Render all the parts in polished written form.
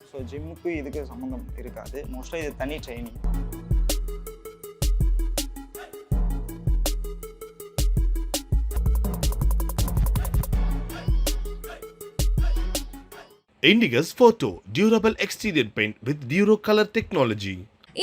So ஜிம்முக்கு இதுக்கு சம்மந்தம் இருக்காது. மோஸ்ட்டாக இது தனி training. Indigus Photo Durable Exterior Paint with Duro Color Technology.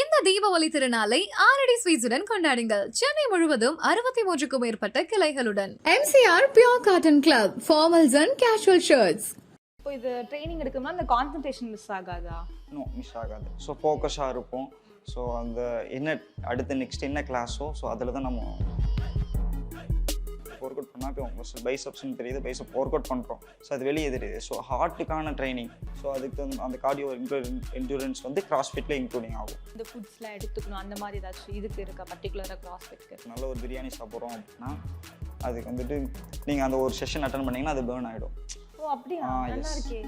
இந்த தீபாவளி திருநாளை ஆரடி ஸ்வீட்ஸுடன் கொண்டாடுங்கள். சென்னை முழுவதும் 63க்கும் மேற்பட்ட கிளைகளுடன். MCR Pure Cotton Club, formals and casual shirts. இப்போ இது ட்ரைனிங் எடுக்கணும்னா அந்த கான்சன்ட்ரேஷன் மிஸ் ஆகாதா? மிஸ் ஆகாது. ஸோ ஃபோக்கஸாக இருப்போம். ஸோ அந்த என்ன அடுத்து நெக்ஸ்ட் என்ன கிளாஸோ ஸோ அதில் தான் நம்ம ஒர்க் அவுட் பண்ணால் இப்போ மசில் பைசப்ஸ்ன்னு தெரியுது, பைசப் ஒர்க் அவுட் பண்ணுறோம். ஸோ அது வெளியே தெரியுது. ஸோ ஹார்ட்டுக்கான ட்ரைனிங், ஸோ அதுக்கு அந்த கார்டியோ என்டூரன்ஸ் வந்து கிராஸ்ஃபிட்டில் இன்க்ளூடிங் ஆகும். இந்த ஃபுட்ஸ்லாம் எடுத்துக்கணும் அந்த மாதிரி ஏதாச்சும் இதுக்கு இருக்கா பர்டிகுலராக கிராஸ்ஃபிட்க்கு? நல்ல ஒரு பிரியாணி சாப்பிட்றோம் அப்படின்னா அதுக்கு வந்துட்டு நீங்கள் அந்த ஒரு செஷன் அட்டன் பண்ணிங்கன்னா அது பேர்ன் ஆகிடும். ஓ அப்படியா? நல்லா இருக்கே.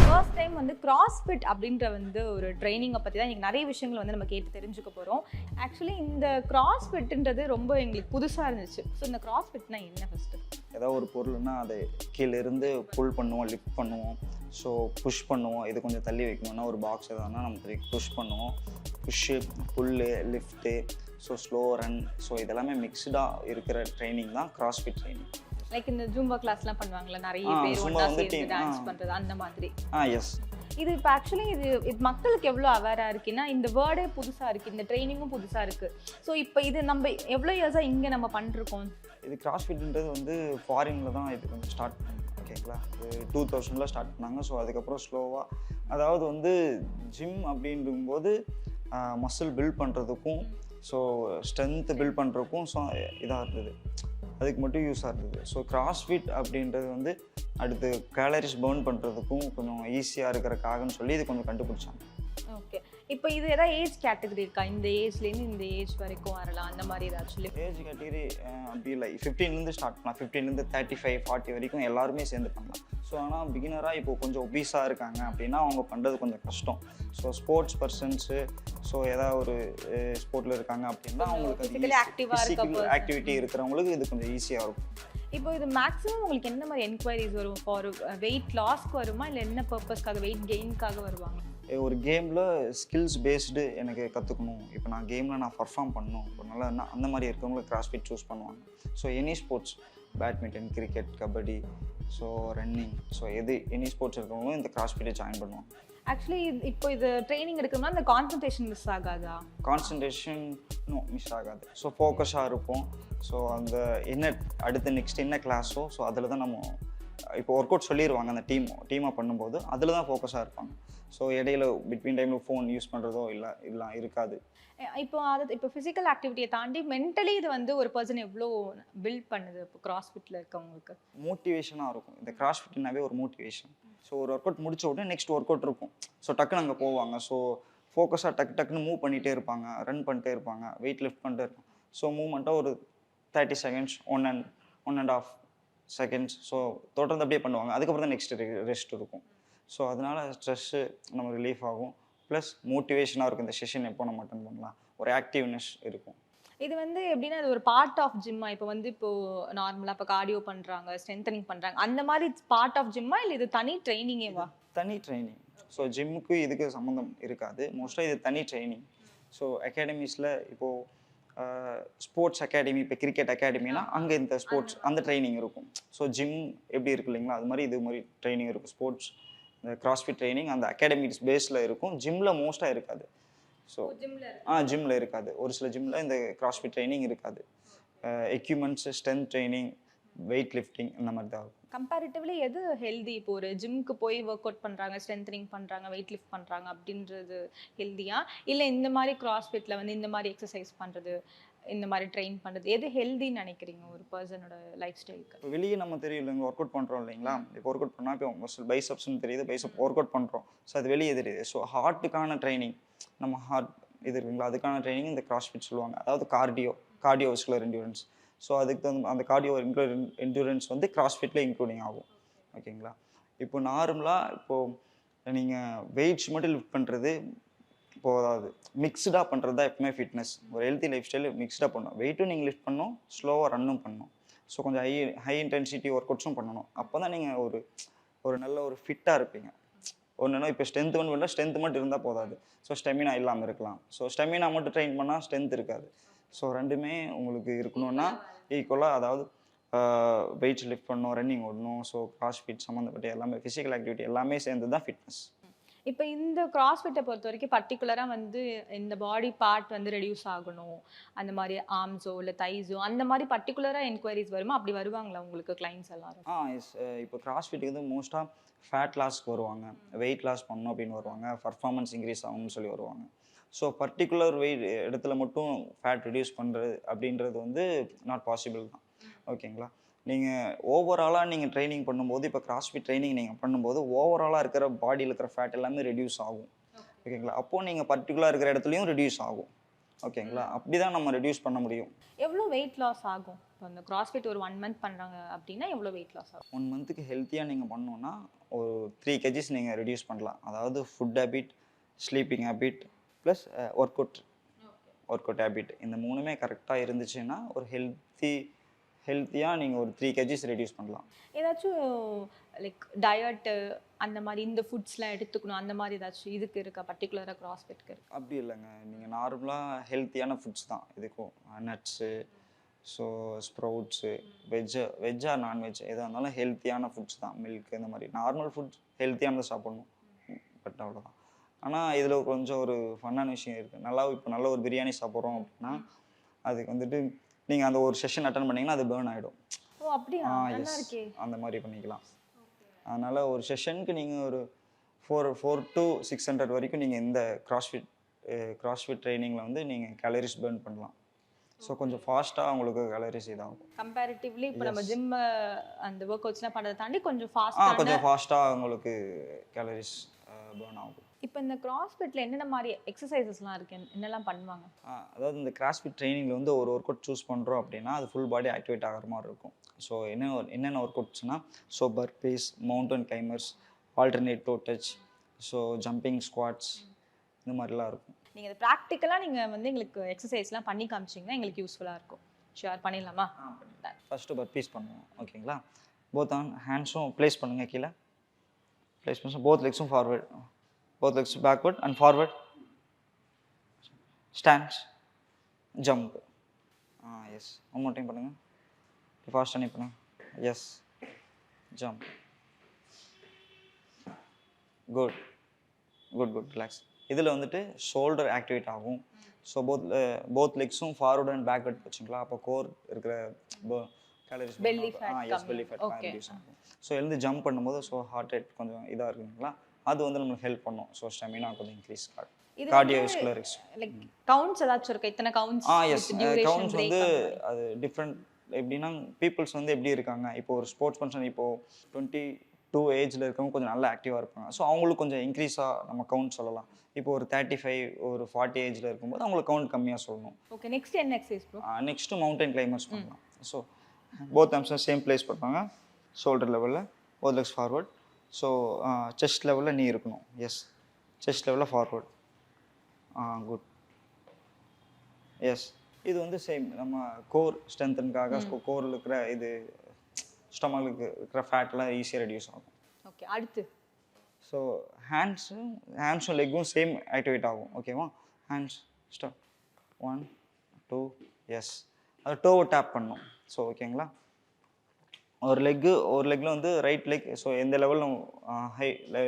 ஃபர்ஸ்ட் டைம் வந்து கிராஸ்ஃபிட் அப்படின்ற வந்து ஒரு ட்ரைனிங்கை பற்றி தான் எங்களுக்கு நிறைய விஷயங்கள் வந்து நம்ம கேட்டு தெரிஞ்சுக்க போகிறோம். ஆக்சுவலி இந்த கிராஸ்ஃபிட்ன்றது ரொம்ப எங்களுக்கு புதுசாக இருந்துச்சு. ஸோ இந்த கிராஸ்ஃபிட்னா என்ன ஃபஸ்ட்டு? ஏதாவது ஒரு பொருள்னா அதை கீழே இருந்து புல் பண்ணுவோம், லிஃப்ட் பண்ணுவோம், ஸோ புஷ் பண்ணுவோம். இது கொஞ்சம் தள்ளி வைக்கணும்னா ஒரு பாக்ஸ் எதானா நம்ம புஷ் பண்ணுவோம். புஷ்ஷு, புல்லு, lift, so slow run, so இதெல்லாமே மிக்ஸ்டாக இருக்கிற ட்ரைனிங் தான் கிராஸ்ஃபிட் ட்ரைனிங். லைக் இந்த ஜூம்பா கிளாஸ்லாம் பண்ணுவாங்கல்ல, நிறைய பேர் ஒன்றா சேர்ந்து டான்ஸ் பண்ணுறது அந்த மாதிரி. எஸ். இது இப்போ ஆக்சுவலி இது மக்களுக்கு எவ்வளோ அவேராக இருக்குன்னா இந்த வேர்டே புதுசாக இருக்குது, இந்த ட்ரைனிங்கும் புதுசாக இருக்குது. ஸோ இப்போ இது நம்ம எவ்வளோ இயர்ஸாக இங்கே நம்ம பண்ணிருக்கோம்? இது கிராஸ்ஃபிட்ன்றது வந்து ஃபாரினில் தான் இது கொஞ்சம் ஸ்டார்ட் பண்ணாங்க. ஓகேங்களா, இது 2000 ஸ்டார்ட் பண்ணாங்க. ஸோ அதுக்கப்புறம் ஸ்லோவாக, அதாவது வந்து ஜிம் அப்படின்னும்போது மசில் பில்ட் பண்ணுறதுக்கும் ஸோ ஸ்ட்ரென்த்து பில்ட் பண்ணுறதுக்கும் ஸோ இதாக இருந்தது, அதுக்கு மட்டும் யூஸாக இருந்தது. ஸோ கிராஸ்ஃபிட் அப்படின்றது வந்து அடுத்து கேலரிஸ் பர்ன் பண்ணுறதுக்கும் கொஞ்சம் ஈஸியாக இருக்கிறக்காகன்னு சொல்லி இது கொஞ்சம் கண்டுபிடிச்சாங்க. ஓகே, இப்போ இது ஏதாவது ஏஜ் கேட்டகரி இருக்கா? இந்த ஏஜ்லேருந்து இந்த ஏஜ் வரைக்கும் வரலாம் அந்த மாதிரி ஏதாச்சும்? ஏஜ் கேட்டகரி அப்படி இல்லை, 15லேருந்து ஸ்டார்ட் பண்ணலாம். 15லேருந்து 35, 40 வரைக்கும் எல்லாருமே சேர்ந்து பண்ணலாம். ஸோ ஆனால் பிகினராக இப்போ கொஞ்சம் ஒபீஸாக இருக்காங்க அப்படின்னா அவங்க பண்ணுறது கொஞ்சம் கஷ்டம். ஸோ ஸ்போர்ட்ஸ் பர்சன்ஸு, ஸோ ஏதாவது ஒரு ஸ்போர்ட்டில் இருக்காங்க அப்படின்னா அவங்களுக்கு ஆக்டிவிட்டி இருக்கிறவங்களுக்கு இது கொஞ்சம் ஈஸியாக இருக்கும். இப்போ இது மேக்ஸிமம் உங்களுக்கு என்ன மாதிரி என்கொயரிஸ் வரும்? ஃபார் வெயிட் லாஸ்க்கு வருமா இல்லை என்ன பர்பஸ்க்காக, வெயிட் கெயின்காக வருவாங்க? ஒரு கேமில் ஸ்கில்ஸ் பேஸ்டு எனக்கு கற்றுக்கணும், இப்போ நான் கேமில் நான் பர்ஃபார்ம் பண்ணணும், இப்போ நல்லா அந்த மாதிரி இருக்கவங்களுக்கு கிராஸ்ஃபிட் சூஸ் பண்ணுவாங்க. So any sports, badminton, cricket, kabaddi, so running, so any sports இருக்கவங்களும் இந்த கிராஸ்ஃபிட்டை ஜாயின் பண்ணுவாங்க. ஆக்சுவலி இப்போ இது ட்ரைனிங் எடுக்கணும்னா அந்த கான்சன்ட்ரேஷன் மிஸ் ஆகாதா? கான்சன்ட்ரேஷன் மிஸ் ஆகாது. ஸோ ஃபோக்கஸாக இருப்போம். ஸோ அந்த என்ன அடுத்து நெக்ஸ்ட் என்ன கிளாஸோ ஸோ அதில் தான் நம்ம இப்போ ஒர்க் அவுட் சொல்லிடுவாங்க. அந்த டீமாக பண்ணும்போது அதில் தான் ஃபோக்கஸாக இருப்பாங்க. ஸோ இடையில பிட்வீன் டைமில் ஃபோன் யூஸ் பண்ணுறதோ இல்லை இருக்காது. இப்போ ஃபிசிக்கல் ஆக்டிவிட்டியை தாண்டி மென்டலி இது வந்து ஒரு பர்சன் எவ்வளோ பில்ட் பண்ணுது இப்போ கிராஸ்ஃபிட்டில் இருக்கவங்களுக்கு? மோட்டிவேஷனாக இருக்கும். இந்த கிராஸ்ஃபிட்னாவே ஒரு மோட்டிவேஷன். ஸோ ஒரு ஒர்க் அவுட் முடிச்ச உடனே நெக்ஸ்ட் ஒர்க் அவுட் இருக்கும். ஸோ டக்குன்னு அங்கே போவாங்க. ஸோ ஃபோக்கஸாக டக்குன்னு மூவ் பண்ணிகிட்டே இருப்பாங்க, ரன் பண்ணிட்டே இருப்பாங்க, வெயிட் லிஃப்ட் பண்ணிட்டே இருப்பாங்க. ஸோ மூவ்மெண்ட்டாக ஒரு 30 செகண்ட்ஸ், 1.5 செகண்ட்ஸ், ஸோ தொடர்ந்து அப்படியே பண்ணுவாங்க. அதுக்கப்புறம் தான் நெக்ஸ்ட் ரெஸ்ட் இருக்கும். ஸோ அதனால ஸ்ட்ரெஸ்ஸு நம்ம ரிலீஃப் ஆகும், ப்ளஸ் மோட்டிவேஷனாக இருக்கும். இந்த செஷன் எப்போ நம்ம அட்டன் பண்ணலாம், ஒரு ஆக்டிவ்னஸ் இருக்கும். இது வந்து எப்படின்னா அது ஒரு பார்ட் ஆஃப் ஜிம்மா? இப்போ வந்து இப்போது நார்மலாக இப்போ கார்டியோ பண்ணுறாங்க, ஸ்ட்ரென்தனிங் பண்ணுறாங்க, அந்த மாதிரி பார்ட் ஆஃப் ஜிம்மா இல்லை இது தனி ட்ரைனிங்கேவா? தனி ட்ரைனிங். ஸோ ஜிம்முக்கு இதுக்கு சம்மந்தம் இருக்காது. மோஸ்ட்டாக இது தனி ட்ரைனிங். ஸோ அகாடமிஸில் இப்போது ஸ்போர்ட்ஸ் அகாடமி, இப்போ கிரிக்கெட் அகாடமினா அங்கே இந்த ஸ்போர்ட்ஸ் அந்த ட்ரைனிங் இருக்கும். ஸோ ஜிம் எப்படி இருக்குது இல்லைங்களா, அது மாதிரி இது மாதிரி ட்ரைனிங் இருக்கும். ஸ்போர்ட்ஸ் இந்த கிராஸ்ஃபிட் ட்ரைனிங் அந்த அகாடமிக்ஸ் பேஸில் இருக்கும். ஜிம்மில் மோஸ்ட்டாக இருக்காது. ஸோ ஜிம்மில் இருக்காது. ஒரு சில ஜிம்மில் இந்த கிராஸ்ஃபிட் ட்ரைனிங் இருக்காது. Equipments, strength training, weight lifting இந்த மாதிரி தான் இருக்கும். கம்பேரிட்டிவ்லி எது ஹெல்தி? இப்போ ஒரு ஜிம்க்கு போய் ஒர்க் அவுட் பண்ணுறாங்க, ஸ்ட்ரென்தனிங் பண்ணுறாங்க, வெயிட் லிஃப்ட் பண்ணுறாங்க அப்படின்றது ஹெல்தியா, இல்லை இந்த மாதிரி கிராஸ்ஃபிட்டில் வந்து இந்த மாதிரி எக்ஸசைஸ் பண்ணுறது, இந்த மாதிரி ட்ரெயின் பண்ணுறது, எது ஹெல்தின்னு நினைக்கிறீங்க ஒரு பர்சனோட லைஃப் ஸ்டைலுக்கு? இப்போ வெளியே நம்ம தெரியும் இல்லைங்க, ஒர்க் அவுட் பண்ணுறோம் இல்லைங்களா, இப்போ ஒர்க் அவுட் பண்ணால் இப்போ மசில் பைசப்ஸ்ன்னு தெரியுது, பைசப் ஒர்க் அவுட் பண்ணுறோம். ஸோ அது வெளியே தெரியுது. ஸோ ஹார்ட்டுக்கான ட்ரைனிங், நம்ம ஹார்ட் இது இருக்குங்களா அதுக்கான ட்ரைனிங் இந்த கிராஸ்ஃபிட் சொல்லுவாங்க. அதாவது கார்டியோவஸ்குலர் என்டூரன்ஸ். ஸோ அதுக்கு தகுந்த அந்த கார்டியோ என்டூரன்ஸ் வந்து கிராஸ்ஃபிட்டில் இன்க்ளூடிங் ஆகும். ஓகேங்களா, இப்போ நார்மலாக இப்போது நீங்கள் வெயிட்ஸ் மட்டும் லிஃப்ட் பண்ணுறது இப்போது, அதாவது மிக்ஸ்டாக பண்ணுறது தான் எப்பவுமே ஃபிட்னஸ். ஒரு ஹெல்த்தி லைஃப் ஸ்டைல் மிக்ஸ்டாக பண்ணணும். வெயிட்டும் நீங்கள் லிஃப்ட் பண்ணணும், ஸ்லோவாக ரன்னும் பண்ணணும். ஸோ கொஞ்சம் ஹை இன்டென்சிட்டி ஒர்க் அவுட்ஸும் பண்ணணும். அப்போ தான் நீங்கள் ஒரு நல்ல ஒரு ஃபிட்டாக இருப்பீங்க. ஒன்றுனா இப்போ ஸ்ட்ரென்த் பண்ணால் ஸ்ட்ரென்த் மட்டும் இருந்தால் போதாது. ஸோ ஸ்டெமினா இல்லாமல் இருக்கலாம். ஸோ ஸ்டெமினா மட்டும் ட்ரெயின் பண்ணால் ஸ்ட்ரென்த் இருக்காது. ஸோ ரெண்டுமே உங்களுக்கு இருக்கணும்னா ஈக்குவலாக, அதாவது வெயிட்ஸ் லிஃப்ட் பண்ணணும், ரன்னிங் ஓடணும். ஸோ கிராஸ்ஃபிட் சம்மந்தப்பட்ட எல்லாமே ஃபிசிக்கல் ஆக்டிவிட்டி எல்லாமே சேர்ந்து தான் ஃபிட்னஸ். இப்போ இந்த கிராஸ்ஃபிட்டை பொறுத்த வரைக்கும் பர்டிகுலராக வந்து இந்த பாடி பார்ட் வந்து ரெடியூஸ் ஆகணும், அந்த மாதிரி ஆர்ம்ஸோ இல்லை தைஸோ அந்த மாதிரி பர்டிகுலராக என்கொயரிஸ் வருமா? அப்படி வருவாங்களா உங்களுக்கு கிளைண்ட்ஸ் எல்லாரும்? எஸ். இப்போ கிராஸ்ஃபிட்டுக்கு வந்து மோஸ்ட்டாக ஃபேட் லாஸ்க்கு வருவாங்க, வெயிட் லாஸ் பண்ணணும் அப்படின்னு வருவாங்க, பர்ஃபார்மன்ஸ் இன்க்ரீஸ் ஆகும்னு சொல்லி வருவாங்க. ஸோ பர்டிகுலர் வெயிட் இடத்துல மட்டும் ஃபேட் ரெடியூஸ் பண்ணுறது அப்படின்றது வந்து நாட் பாசிபிள் தான். ஓகேங்களா? நீங்கள் ஓவராலாக நீங்கள் ட்ரைனிங் பண்ணும்போது, இப்போ கிராஸ்ஃபிட் ட்ரைனிங் நீங்கள் பண்ணும்போது ஓவராலாக இருக்கிற பாடியில் இருக்கிற ஃபேட் எல்லாமே ரெடியூஸ் ஆகும். ஓகேங்களா? அப்போது நீங்கள் பர்டிகுலராக இருக்கிற இடத்துலையும் ரெடியூஸ் ஆகும். ஓகேங்களா? அப்படி தான் நம்ம ரெடியூஸ் பண்ண முடியும். எவ்வளோ வெயிட் லாஸ் ஆகும்? இப்போ அந்த கிராஸ்ஃபிட் ஒரு 1 மந்த் பண்ணுறாங்க அப்படின்னா எவ்வளோ வெயிட் லாஸ் ஆகும்? 1 மந்த்துக்கு ஹெல்த்தியாக நீங்கள் பண்ணோன்னா ஒரு 3 kgs நீங்கள் ரெடியூஸ் பண்ணலாம். அதாவது food habit, sleeping habit plus work out habit, இந்த 3மே கரெக்டாக இருந்துச்சுன்னா ஒரு ஹெல்த்தியாக நீங்கள் ஒரு 3 kgs ரெடியூஸ் பண்ணலாம். ஏதாச்சும் லைக் டயட்டு அந்த மாதிரி இந்த ஃபுட்ஸ்லாம் எடுத்துக்கணும் அந்த மாதிரி ஏதாச்சும் இதுக்கு இருக்கா பர்டிகுலராக கிராஸ்ஃபிட்க்கு? அப்படி இல்லைங்க. நீங்கள் நார்மலாக ஹெல்த்தியான ஃபுட்ஸ் தான் இதுக்கும். நட்ஸு, ஸோ ஸ்ப்ரவுட்ஸு, வெஜ்ஜா நான்வெஜ் எதாக இருந்தாலும் ஹெல்த்தியான ஃபுட்ஸ் தான். மில்க் இந்த மாதிரி நார்மல் ஃபுட்ஸ் ஹெல்த்தியானதை சாப்பிட்ணும். பட் அவ்வளோதான். ஆனால் இதில் கொஞ்சம் ஒரு ஃபன்னான விஷயம் இருக்குது. இப்போ நல்ல ஒரு பிரியாணி சாப்பிட்றோம் அப்படின்னா அதுக்கு வந்துட்டு நீங்கள் அந்த ஒரு செஷன் அட்டன் பண்ணிங்கன்னா அது பேர்ன் ஆகிடும். ஓ அப்படியா? நல்லா எஸ், இருக்கே. அந்த மாதிரி பண்ணிக்கலாம். அதனால் ஒரு செஷனுக்கு நீங்கள் ஒரு 400 to 600 வரைக்கும் நீங்கள் இந்த கிராஸ்ஃபிட் ட்ரைனிங்கில் வந்து நீங்கள் கேலரிஸ் பேர்ன் பண்ணலாம். ஸோ கொஞ்சம் ஃபாஸ்ட்டாக உங்களுக்கு கேலரிஸ் இதாகும். கம்பேரிட்டிவ்லி இப்போ நம்ம ஜிம் அந்த ஒர்க் அவுட்ஸ்லாம் பண்ணுறதை தாண்டி கொஞ்சம் கொஞ்சம் ஃபாஸ்ட்டாக உங்களுக்கு கேலரிஸ் பேர்ன் ஆகும். இப்போ இந்த கிராஸ்ஃபிட்டில் என்னென்ன மாதிரி எக்ஸசைசஸ்லாம் இருக்கு, என்னெல்லாம் பண்ணுவாங்க? அதாவது இந்த கிராஸ்ஃபிட் ட்ரைனிங்கில் வந்து ஒரு ஒர்க் அவுட் சூஸ் பண்ணுறோம் அப்படின்னா அது ஃபுல் பாடி ஆக்டிவேட் ஆகிற மாதிரி இருக்கும். ஸோ என்னென்ன ஒர்க் அவுட்ஸ்னால், so burpees, mountain climbers, alternate toe touch, so jumping squats, இந்த மாதிரிலாம் இருக்கும். நீங்கள் இது ப்ராக்டிக்கலாக நீங்கள் வந்து எங்களுக்கு எக்ஸசைஸ்லாம் பண்ணி காமிச்சிங்கன்னா எங்களுக்கு யூஸ்ஃபுல்லாக இருக்கும். ஷேர் பண்ணிடலாமா? ஃபஸ்ட்டு பர்பீஸ் பண்ணுவோம். ஓகேங்களா? போத் ஆன் ஹேண்ட்ஸும் ப்ளேஸ் பண்ணுங்கள் கீழே. ப்ளேஸ் பண்ணி போத் லெக்ஸும் forward, both legs backward and forward, stands, jump. Yes, one more time பண்ணுங்க. ஃபாஸ்ட் பண்ணி பண்ணுங்க. Yes, jump. Good, relax. இதில் வந்துட்டு ஷோல்டர் ஆக்டிவேட் ஆகும். ஸோ போத் லெக்ஸும் ஃபார்வர்ட் அண்ட் பேக்வர்ட் வச்சுங்களா, அப்போ கோர் இருக்கிற calories belly fat belly fat reduce ஆகும். ஸோ எழுந்து ஜம்ப் பண்ணும்போது ஸோ ஹார்ட் ரேட் கொஞ்சம் இதாக இருக்குங்களா, அது வந்து நம்மளுக்கு ஹெல்ப் பண்ணும். ஸோ ஸ்டெமினா கொஞ்சம் இன்க்ரீஸ் கார்டியோவாஸ்குலர் லைக் கவுண்ட்ஸ் ஏதாச்சும் இருக்கா? இத்தனை கவுண்ட்ஸ்? எஸ், கவுண்ட்ஸ் வந்து அது டிஃப்ரெண்ட். எப்படின்னா பீப்புள்ஸ் வந்து எப்படி இருக்காங்க, இப்போ ஒரு ஸ்போர்ட்ஸ் பர்சன் இப்போது 22 ஏஜில் இருக்கவங்க கொஞ்சம் நல்லா ஆக்டிவாக இருப்பாங்க. ஸோ அவங்களுக்கு கொஞ்சம் இன்க்ரீஸாக நம்ம கவுண்ட் சொல்லலாம். இப்போ ஒரு 35 ஒரு 40 ஏஜில் இருக்கும்போது அவங்களுக்கு கவுண்ட் கம்மியாக சொல்லணும். ஓகே, நெக்ஸ்ட் என்ன exercise bro? Next mountain climbers பண்ணலாம். ஸோ போத் ஆர்ம்ஸும் சேம் பிளேஸ் பண்ணுவாங்க, ஷோல்டர் லெவலில், both legs forward. So chest லெவலில் நீ இருக்கணும். எஸ், செஸ்ட் லெவலில் ஃபார்வர்ட். குட். எஸ், இது வந்து சேம் நம்ம கோர் ஸ்ட்ரென்த்தனுக்காக கோரில் இருக்கிற இது ஸ்டொமலுக்கு இருக்கிற ஃபேட்லாம் ஈஸியாக ரெடியூஸ் ஆகும். ஓகே, அடுத்து ஸோ ஹேண்ட்ஸும் லெக்கும் சேம் ஆக்டிவேட் ஆகும். ஓகேவா? Hands stop 1 2. எஸ், அது டோவை டேப் பண்ணணும். ஸோ ஓகேங்களா, ஒரு லெக்கில் வந்து ரைட் லெக், ஸோ எந்த லெவலில்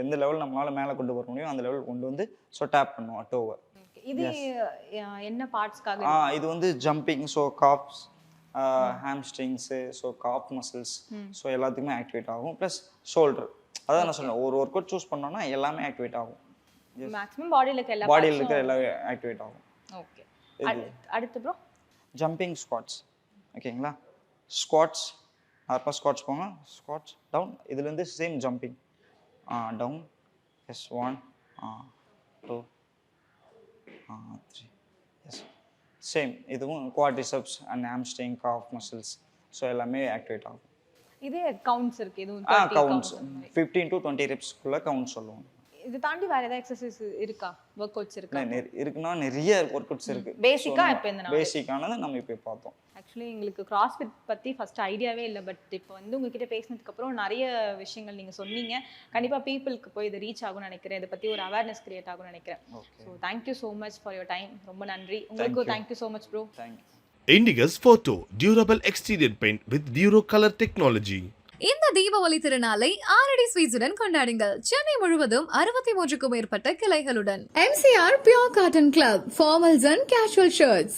எந்த லெவல் நம்மளால் மேலே கொண்டு வர முடியும் அந்த லெவல் கொண்டு வந்து ஸோ டேப் பண்ணுவோம் டோவை. இது என்ன பார்ட்ஸ்க்காக? இது வந்து ஜம்பிங், ஸோ காப்ஸ், ஹாம்ஸ்ட்ரிங்ஸு, ஸோ காப் மசில்ஸ், ஸோ எல்லாத்துக்குமே ஆக்டிவேட் ஆகும். Plus shoulder. அதான் நான் சொன்னேன், ஒரு ஒர்க் அவுட் சூஸ் பண்ணோன்னா எல்லாமே ஆக்டிவேட் ஆகும். மேக்ஸிமம் பாடியில் இருக்கிற எல்லாமே ஆக்டிவேட் ஆகும். ஓகே, அடுத்து ப்ரோ ஜம்பிங் ஸ்குவாட்ஸ். ஓகேங்களா? ஸ்குவாட்ஸ் நார்மலாக ஸ்குவாட்ஸ் போங்க, ஸ்குவாட்ஸ் டவுன். இதுலேருந்து same jumping down. Yes, 1 2 3. Yes, same. இதுவும் quadriceps and hamstring, calf muscles, so எல்லாமே ஆக்டிவேட் ஆகும். இதே கவுண்ட்ஸ் இருக்கு? இதுவும் கவுண்ட்ஸ் 15 to 20 ரெப்ஸ்க்குள்ளே கவுண்ட் சொல்லுவோம். இது தாண்டி வேற ஏதாவது எக்ஸசைஸ் இருக்கா, ஒர்க் அவுட்ஸ் இருக்கா? இருக்குன்னா நிறைய ஒர்க் அவுட்ஸ் இருக்கு. பேசிக்கா இப்போ இந்த பேசிக்கானதை நம்ம இப்போ பார்த்தோம். ஆக்சுவலி எங்களுக்கு கிராஸ்ஃபிட் பற்றி ஃபர்ஸ்ட் ஐடியாவே இல்லை. பட் இப்போ வந்து உங்ககிட்ட பேசினதுக்கப்புறம் நிறைய விஷயங்கள் நீங்கள் சொன்னீங்க. கண்டிப்பாக பீப்புளுக்கு போய் இது ரீச் ஆகும்னு நினைக்கிறேன். இதை பற்றி ஒரு அவேர்னஸ் கிரியேட் ஆகும்னு நினைக்கிறேன். So thank you so much for your time. ரொம்ப நன்றி உங்களுக்கு. Thank you so much bro. Thank you. Indigus Photo Durable Exterior Paint with Duro Color Technology. இந்த தீபாவளி திருநாளை ஆரடி ஸ்வீட்ஸுடன் கொண்டாடுங்கள். சென்னை முழுவதும் 63க்கும் மேற்பட்ட கிளைகளுடன். MCR Pure Cotton Club, formals and casual shirts.